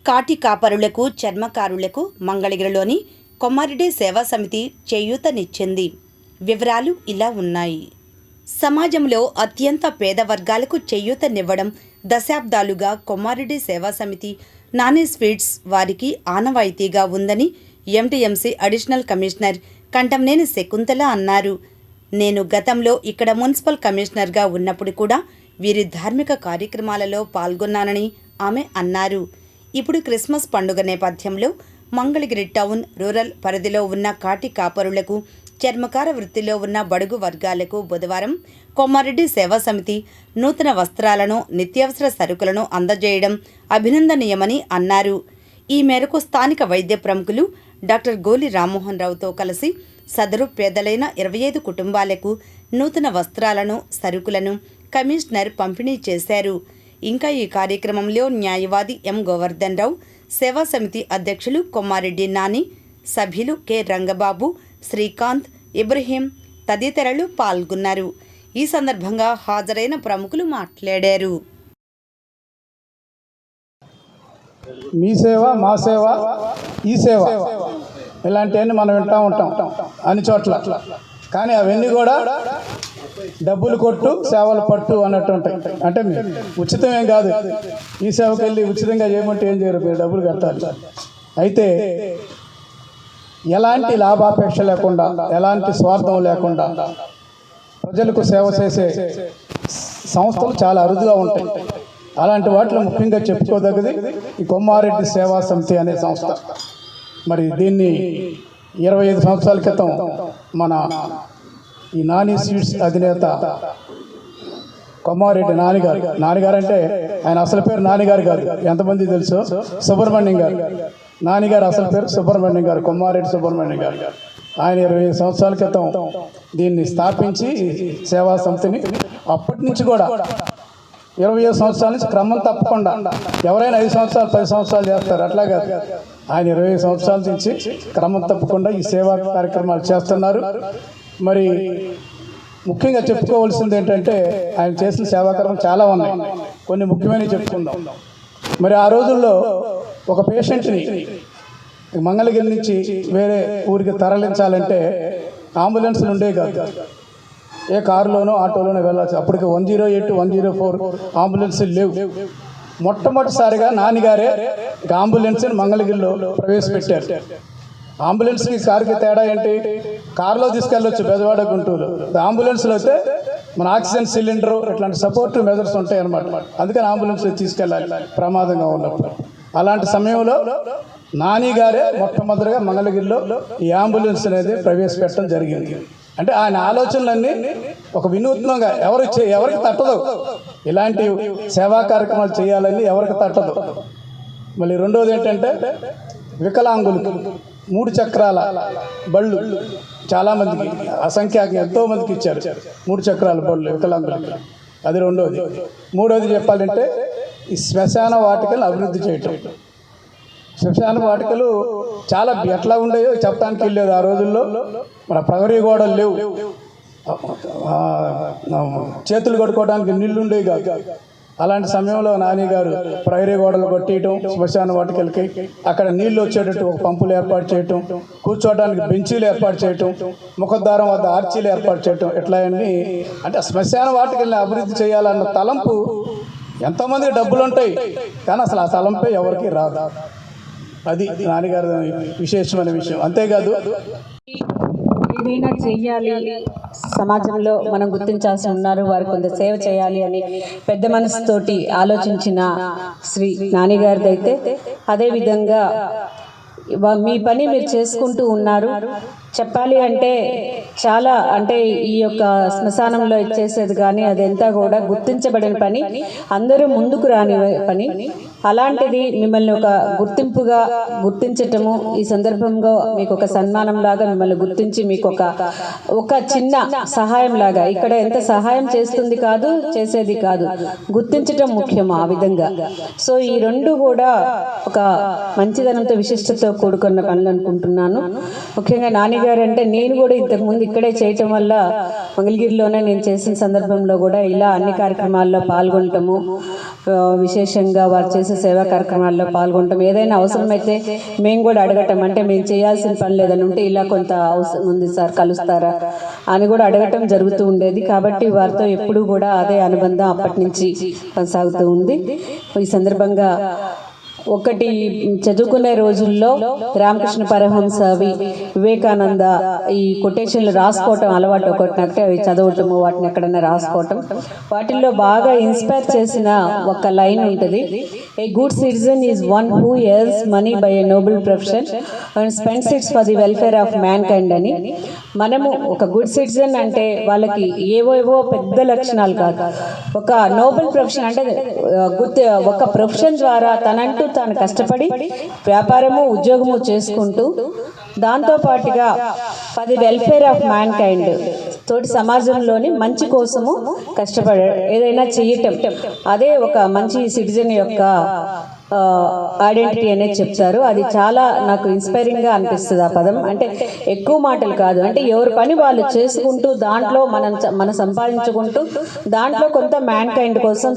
కాటి కాపరులకు చర్మకారులకు మంగళగిరిలోని కొమ్మారెడ్డి సేవా సమితి చేయూతనిచ్చింది. వివరాలు ఇలా ఉన్నాయి. సమాజంలో అత్యంత పేద వర్గాలకు చేయూతనివ్వడం దశాబ్దాలుగా కొమ్మారెడ్డి సేవా సమితి నాని స్వీట్స్ వారికి ఆనవాయితీగా ఉందని MTMC additional commissioner Kantamneni Shakuntala అన్నారు. నేను గతంలో ఇక్కడ మున్సిపల్ కమిషనర్గా ఉన్నప్పుడు కూడా వీరి ధార్మిక కార్యక్రమాలలో పాల్గొన్నానని ఆమె అన్నారు. ఇప్పుడు క్రిస్మస్ పండుగ నేపథ్యంలో మంగళగిరి టౌన్ రూరల్ పరిధిలో ఉన్న కాటి కాపరులకు చర్మకార వృత్తిలో ఉన్న బడుగు వర్గాలకు బుధవారం కొమ్మారెడ్డి సేవా సమితి నూతన వస్త్రాలను నిత్యావసర సరుకులను అందజేయడం అభినందనీయమని అన్నారు. ఈ మేరకు స్థానిక వైద్య ప్రముఖులు డాక్టర్ గోలి రామ్మోహన్ రావుతో కలిసి సదరు పేదలైన 25 కుటుంబాలకు నూతన వస్త్రాలను సరుకులను కమిషనర్ పంపిణీ చేశారు. ఇంకా ఈ కార్యక్రమంలో న్యాయవాది ఎం గోవర్ధన్ రావు, సేవా సమితి అధ్యక్షులు కొమ్మారెడ్డి నాని, సభ్యులు కె రంగబాబు, శ్రీకాంత్, ఇబ్రహీం తదితరులు పాల్గొన్నారు. ఈ సందర్భంగా హాజరైన ప్రముఖులు మాట్లాడారు. మీ సేవ, మా సేవ, ఈ సేవ ఇలాంటివన్నీ మనం వింటూ ఉంటాం అన్ని చోట్ల. కానీ అవన్నీ కూడా డబ్బులు కొట్టు సేవలు పట్టు అన్నట్టు ఉంటాయి. అంటే ఉచితం ఏం కాదు. ఈ సేవకి వెళ్ళి ఉచితంగా చేయమంటే ఏం చేయరు, మీరు డబ్బులు కట్టాలి. అయితే ఎలాంటి లాభాపేక్ష లేకుండా, ఎలాంటి స్వార్థం లేకుండా ప్రజలకు సేవ చేసే సంస్థలు చాలా అరుదుగా ఉంటాయి. అలాంటి వాటిలో ముఖ్యంగా చెప్పుకోదగ్గది ఈ కొమ్మారెడ్డి సేవా సమితి అనే సంస్థ. మరి దీన్ని 25 సంవత్సరాల క్రితం మన ఈ నాని స్వీట్స్ అధినేత కొమ్మారెడ్డి నానిగారు అంటే ఆయన అసలు పేరు నానిగారు కాదు, ఎంతమంది తెలుసు? సుబ్రహ్మణ్యం గారు. నానిగారు అసలు పేరు సుబ్రహ్మణ్యం గారు, కొమ్మారెడ్డి సుబ్రహ్మణ్యం గారు. ఆయన 25 సంవత్సరాల క్రితం దీన్ని స్థాపించి సేవా సమితిని అప్పటి నుంచి కూడా 25 సంవత్సరాల నుంచి క్రమం తప్పకుండా ఎవరైనా 5 సంవత్సరాలు 10 సంవత్సరాలు చేస్తారు, అట్లా కాదు. ఆయన 25 సంవత్సరాల నుంచి క్రమం తప్పకుండా ఈ సేవా కార్యక్రమాలు చేస్తున్నారు. మరి ముఖ్యంగా చెప్పుకోవాల్సింది ఏంటంటే ఆయన చేసిన సేవా కార్యక్రమాలు చాలా ఉన్నాయి. కొన్ని ముఖ్యమైనవి చెప్పుకుందాం. మరి ఆ రోజుల్లో ఒక పేషెంట్ని మంగళగిరి నుంచి వేరే ఊరికి తరలించాలంటే అంబులెన్స్లు ఉండేవి కాదు. ఏ కారులోనో ఆటోలోనో వెళ్ళాల్సి. అప్పటికి 108, 104 అంబులెన్సులు లేవు. మొట్టమొదటిసారిగా నాన్నగారే అంబులెన్స్ని మంగళగిరిలో ప్రవేశపెట్టారు. అంబులెన్స్కి కారుకి తేడా ఏంటి? కారులో తీసుకెళ్ళొచ్చు బెజవాడ, గుంటూరు. అంబులెన్స్లో అయితే మన ఆక్సిజన్ సిలిండరు ఇట్లాంటి సపోర్టివ్ మెజర్స్ ఉంటాయి అన్నమాట. అందుకని అంబులెన్స్లో తీసుకెళ్ళాలి ప్రమాదంగా ఉన్నప్పుడు. అలాంటి సమయంలో నానిగారే మొట్టమొదటిగా మంగళగిరిలో ఈ అంబులెన్స్ అనేది ప్రవేశపెట్టడం జరిగింది. అంటే ఆయన ఆలోచనలన్నీ ఒక వినూత్నంగా ఎవరికి తట్టదు. ఇలాంటి సేవా కార్యక్రమాలు చేయాలని ఎవరికి తట్టదు. మళ్ళీ రెండోది ఏంటంటే వికలాంగులకు 3 చక్రాల బళ్ళు చాలామందికి, అసంఖ్యాకంగా ఎంతోమందికి ఇచ్చారు 3 చక్రాల బళ్ళు వికలాంగులకి. అది రెండోది. మూడోది చెప్పాలంటే ఈ శ్మశాన వాటికలను అభివృద్ధి చేయటం. శ్మశాన వాటికలు చాలా ఎట్లా ఉండేవో చెప్పడానికి వెళ్ళలేదు. ఆ రోజుల్లో మన ప్రహరీ గోడలు లేవు, చేతులు కడుక్కోవడానికి నీళ్లు ఉండేవి కాదు. అలాంటి సమయంలో నానిగారు ప్రహరీ గోడలు కొట్టేయటం, శ్మశాన వాటికలకి అక్కడ నీళ్లు వచ్చేటట్టు ఒక పంపులు ఏర్పాటు చేయటం, కూర్చోవడానికి బెంచీలు ఏర్పాటు చేయటం, ముఖద్వారం వద్ద ఆర్చీలు ఏర్పాటు చేయటం, ఇట్లా అన్నీ. అంటే శ్మశాన వాటికల్ని అభివృద్ధి చేయాలన్న తలంపు ఎంతోమందికి డబ్బులు ఉంటాయి, కానీ అసలు ఆ తలంపే ఎవరికి రాదు. అది నాన్నగారు విశేషమైన విషయం. అంతేకాదు ఏదైనా చెయ్యాలి, సమాజంలో మనం గుర్తించాల్సి ఉన్నారు, వారు కొంత సేవ చేయాలి అని పెద్ద మనసుతోటి ఆలోచించిన శ్రీ నానిగారిదైతే అదేవిధంగా మీ పని మీరు చేసుకుంటూ ఉన్నారు. చెప్పాలి అంటే చాలా, అంటే ఈ యొక్క శ్మశానంలో ఇచ్చేసేది కానీ అదంతా కూడా గుర్తించబడిన పని, అందరూ ముందుకు రాని పని. అలాంటిది మిమ్మల్ని ఒక గుర్తింపుగా గుర్తించటము, ఈ సందర్భంగా మీకు ఒక సన్మానం లాగా మిమ్మల్ని గుర్తించి మీకు ఒక చిన్న సహాయం లాగా, ఇక్కడ ఎంత సహాయం చేస్తుంది కాదు, చేసేది కాదు, గుర్తించటం ముఖ్యం. ఆ విధంగా సో ఈ రెండు కూడా ఒక మంచిదనంతో విశిష్టతో కూడుకున్న పనులు అనుకుంటున్నాను. ముఖ్యంగా నానిగారు అంటే నేను కూడా ఇంతకుముందు ఇక్కడే చేయటం వల్ల మంగళగిరిలోనే నేను చేసిన సందర్భంలో కూడా ఇలా అన్ని కార్యక్రమాల్లో పాల్గొనటము, విశేషంగా వారు చేసే సేవా కార్యక్రమాల్లో పాల్గొనటం, ఏదైనా అవసరమైతే మేము కూడా అడగటం, అంటే మేము చేయాల్సిన పని లేదని ఉంటే ఇలా కొంత అవసరం ఉంది సార్ కలుస్తారా అని కూడా అడగటం జరుగుతూ ఉండేది. కాబట్టి వారితో ఎప్పుడూ కూడా అదే అనుబంధం అప్పటి నుంచి కొనసాగుతూ ఉంది. ఈ సందర్భంగా ఒకటి, చదువుకునే రోజుల్లో రామకృష్ణ పరమహంసవి, వివేకానంద ఈ కొటేషన్లు రాసుకోవటం అలవాటు. ఒకటి అవి చదవటము, వాటిని ఎక్కడైనా రాసుకోవటం. వాటిల్లో బాగా ఇన్స్పైర్ చేసిన ఒక లైన్ ఉంటుంది, a good citizen is one who earns money by a noble profession and spends it's for the welfare of man kind అని. మనము ఒక గుడ్ సిటిజన్ అంటే వాళ్ళకి ఏవో పెద్ద లక్షణాలు కాదు, ఒక నోబెల్ ప్రొఫెషన్ అంటే ఒక ప్రొఫెషన్ ద్వారా తనంటూ తాను కష్టపడి వ్యాపారము ఉద్యోగము చేసుకుంటూ దాంతోపాటుగా for the welfare of man kind, తోటి సమాజంలోని మంచి కోసము కష్టపడ ఏదైనా చేయటం, అదే ఒక మంచి సిటిజన్ యొక్క ఐడెంటిటీ అనేది చెప్తారు. అది చాలా నాకు ఇన్స్పైరింగ్గా అనిపిస్తుంది ఆ పదం. అంటే ఎక్కువ మాటలు కాదు, అంటే ఎవరి పని వాళ్ళు చేసుకుంటూ దాంట్లో మనం సంపాదించుకుంటూ దాంట్లో కొంత మ్యాన్ కైండ్ కోసం